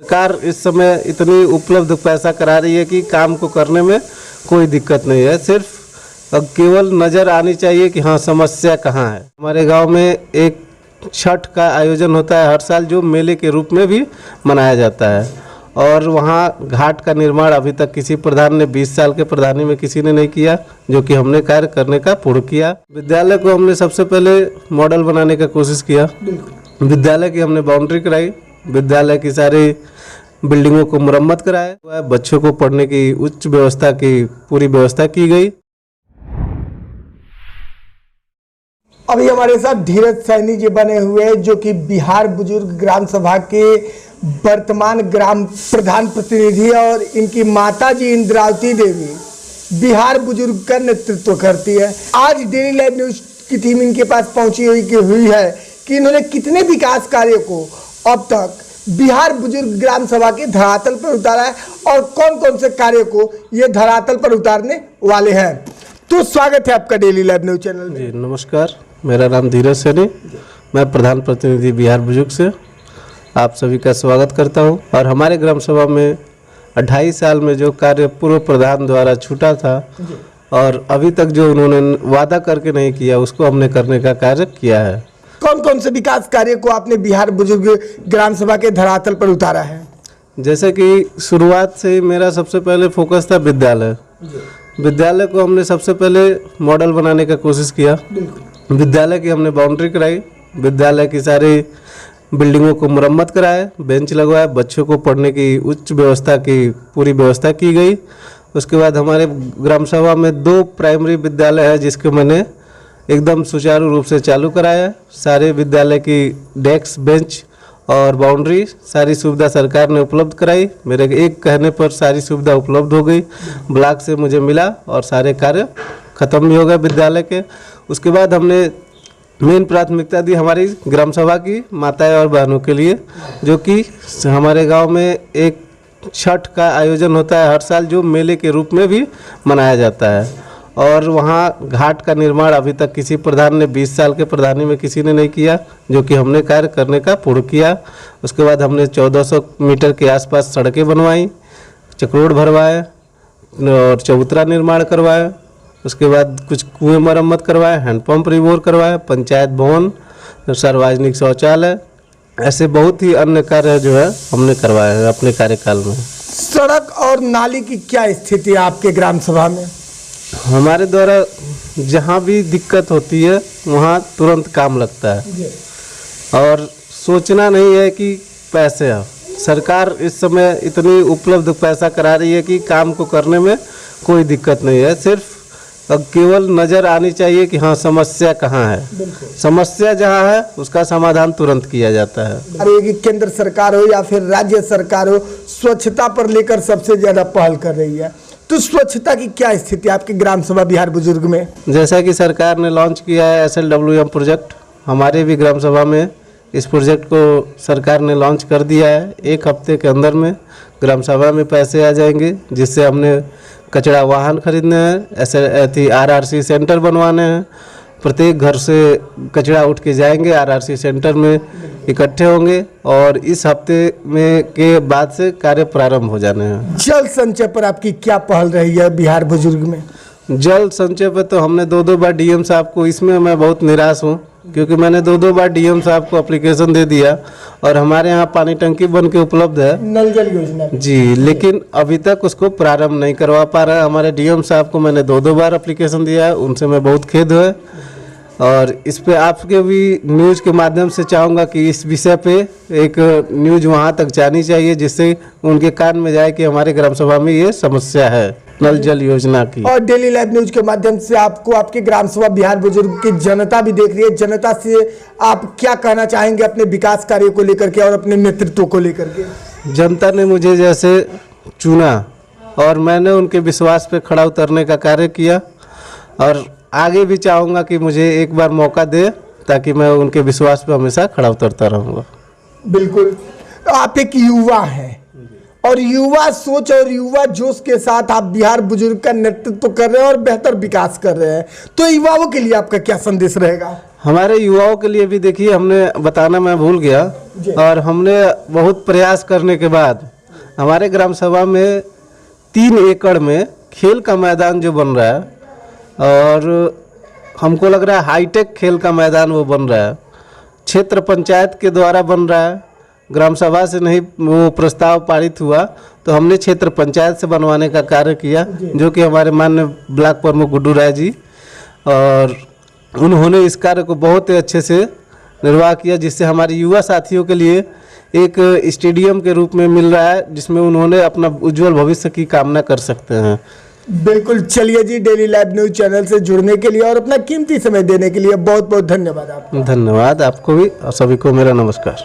सरकार इस समय इतनी उपलब्ध पैसा करा रही है कि काम को करने में कोई दिक्कत नहीं है। सिर्फ अब केवल नज़र आनी चाहिए कि हाँ समस्या कहाँ है। हमारे गांव में एक छठ का आयोजन होता है हर साल, जो मेले के रूप में भी मनाया जाता है। और वहाँ घाट का निर्माण अभी तक किसी प्रधान ने 20 साल के प्रधानी में किसी ने नहीं किया, जो कि हमने कार्य करने का पूर्ण किया। विद्यालय को हमने सबसे पहले मॉडल बनाने का कोशिश किया। विद्यालय की हमने बाउंड्री कराई, विद्यालय की सारी बिल्डिंगों को मुरम्मत कराए, बच्चों को पढ़ने की उच्च व्यवस्था की पूरी व्यवस्था की गई। अभी हमारे साथ धीरज सैनी जी बने हुए हैं, जो कि बिहार बुजुर्ग ग्राम सभा के वर्तमान ग्राम प्रधान प्रतिनिधि, और इनकी माता जी इंद्रावती देवी बिहार बुजुर्ग का नेतृत्व करती है। आज डेली लाइव न्यूज की टीम इनके पास पहुंची हुई है कि इन्होंने कितने विकास कार्यों को अब तक बिहार बुजुर्ग ग्राम सभा के धरातल पर उतारा है और कौन कौन से कार्यों को ये धरातल पर उतारने वाले हैं। तो स्वागत है आपका डेली लाइव न्यूज चैनल में। जी नमस्कार, मेरा नाम धीरज सैनी, मैं प्रधान प्रतिनिधि बिहार बुजुर्ग से आप सभी का स्वागत करता हूं। और हमारे ग्राम सभा में 2.5 साल में जो कार्य पूर्व प्रधान द्वारा छूटा था और अभी तक जो उन्होंने वादा करके नहीं किया, उसको हमने करने का कार्य किया है। कौन कौन से विकास कार्य को आपने बिहार बुजुर्ग ग्राम सभा के धरातल पर उतारा है? जैसे कि शुरुआत से ही मेरा सबसे पहले फोकस था विद्यालय। विद्यालय को हमने सबसे पहले मॉडल बनाने का कोशिश किया। विद्यालय की हमने बाउंड्री कराई, विद्यालय की सारी बिल्डिंगों को मुरम्मत कराए, बेंच लगवाए, बच्चों को पढ़ने की उच्च व्यवस्था की पूरी व्यवस्था की गई। उसके बाद हमारे ग्राम सभा में 2 प्राइमरी विद्यालय है, जिसके मैंने एकदम सुचारू रूप से चालू कराया। सारे विद्यालय की डेस्क, बेंच और बाउंड्री सारी सुविधा सरकार ने उपलब्ध कराई। मेरे एक कहने पर सारी सुविधा उपलब्ध हो गई, ब्लॉक से मुझे मिला और सारे कार्य खत्म भी हो गए विद्यालय के। उसके बाद हमने मेन प्राथमिकता दी हमारी ग्राम सभा की माताएं और बहनों के लिए, जो कि हमारे गांव में एक छठ का आयोजन होता है हर साल, जो मेले के रूप में भी मनाया जाता है। और वहाँ घाट का निर्माण अभी तक किसी प्रधान ने 20 साल के प्रधानी में किसी ने नहीं किया, जो कि हमने कार्य करने का पूर्ण किया। उसके बाद हमने 1400 मीटर के आसपास सड़कें बनवाई, चक्रोड़ भरवाए और चबूतरा निर्माण करवाए। उसके बाद कुछ कुएं मरम्मत करवाए, हैंडपम्प रिवोर करवाए, पंचायत भवन, सार्वजनिक शौचालय, ऐसे बहुत ही अन्य कार्य जो है हमने करवाए हैं अपने कार्यकाल में। सड़क और नाली की क्या स्थिति है आपके ग्राम सभा में? हमारे द्वारा जहाँ भी दिक्कत होती है वहाँ तुरंत काम लगता है और सोचना नहीं है कि पैसे है। सरकार इस समय इतनी उपलब्ध पैसा करा रही है कि काम को करने में कोई दिक्कत नहीं है। सिर्फ अब केवल नज़र आनी चाहिए कि हाँ समस्या कहाँ है। समस्या जहाँ है उसका समाधान तुरंत किया जाता है। अरे कि केंद्र सरकार हो या फिर राज्य सरकार हो, स्वच्छता पर लेकर सबसे ज़्यादा पहल कर रही है। तो स्वच्छता की क्या स्थिति आपके ग्राम सभा बिहार बुजुर्ग में? जैसा कि सरकार ने लॉन्च किया है SLWM प्रोजेक्ट, हमारे भी ग्राम सभा में इस प्रोजेक्ट को सरकार ने लॉन्च कर दिया है। 1 हफ्ते के अंदर में ग्राम सभा में पैसे आ जाएंगे, जिससे हमने कचरा वाहन खरीदने हैं, ऐसे RRC सेंटर बनवाने हैं। प्रत्येक घर से कचरा उठ के जाएंगे, RRC सेंटर में इकट्ठे होंगे और इस हफ्ते में के बाद से कार्य प्रारंभ हो जाने हैं। जल संचय पर आपकी क्या पहल रही है बिहार बुजुर्ग में? जल संचय पे तो हमने 2 बार DM साहब को, इसमें मैं बहुत निराश हूँ क्योंकि मैंने 2 बार DM साहब को एप्लीकेशन दे दिया और हमारे यहाँ पानी टंकी बन के उपलब्ध है, नल जल योजना जी, लेकिन अभी तक उसको प्रारंभ नहीं करवा पा रहा है। हमारे DM साहब को मैंने 2 बार एप्लीकेशन दिया है, उनसे मैं बहुत खेद है। और इस पे आपके भी न्यूज़ के माध्यम से चाहूँगा कि इस विषय पे एक न्यूज़ वहाँ तक जानी चाहिए, जिससे उनके कान में जाए कि हमारे ग्राम सभा में ये समस्या है नल जल योजना की। और डेली लाइव न्यूज के माध्यम से आपको आपके ग्राम सभा बिहार बुजुर्ग की जनता भी देख रही है। जनता से आप क्या कहना चाहेंगे अपने विकास कार्यों को लेकर के और अपने नेतृत्व को लेकर के? जनता ने मुझे जैसे चुना और मैंने उनके विश्वास पे खड़ा उतरने का कार्य किया और आगे भी चाहूँगा कि मुझे एक बार मौका दे, ताकि मैं उनके विश्वास पे हमेशा खड़ा उतरता रहूँगा। बिल्कुल, आप एक युवा हैं और युवा सोच और युवा जोश के साथ आप बिहार बुजुर्ग का नेतृत्व कर रहे हैं और बेहतर विकास कर रहे हैं। तो युवाओं के लिए आपका क्या संदेश रहेगा? हमारे युवाओं के लिए भी देखिए, हमने बताना मैं भूल गया, और हमने बहुत प्रयास करने के बाद हमारे ग्राम सभा में 3 एकड़ में खेल का मैदान जो बन रहा है, और हमको लग रहा है हाईटेक खेल का मैदान वो बन रहा है, क्षेत्र पंचायत के द्वारा बन रहा है, ग्राम सभा से नहीं वो प्रस्ताव पारित हुआ, तो हमने क्षेत्र पंचायत से बनवाने का कार्य किया, जो कि हमारे माननीय ब्लॉक प्रमुख गुड्डू राय जी, और उन्होंने इस कार्य को बहुत ही अच्छे से निर्वाह किया, जिससे हमारे युवा साथियों के लिए एक स्टेडियम के रूप में मिल रहा है, जिसमें उन्होंने अपना उज्जवल भविष्य की कामना कर सकते हैं। बिल्कुल। चलिए जी, डेली लाइव न्यूज चैनल से जुड़ने के लिए और अपना कीमती समय देने के लिए बहुत बहुत धन्यवाद आपका। धन्यवाद आपको भी, और सभी को मेरा नमस्कार।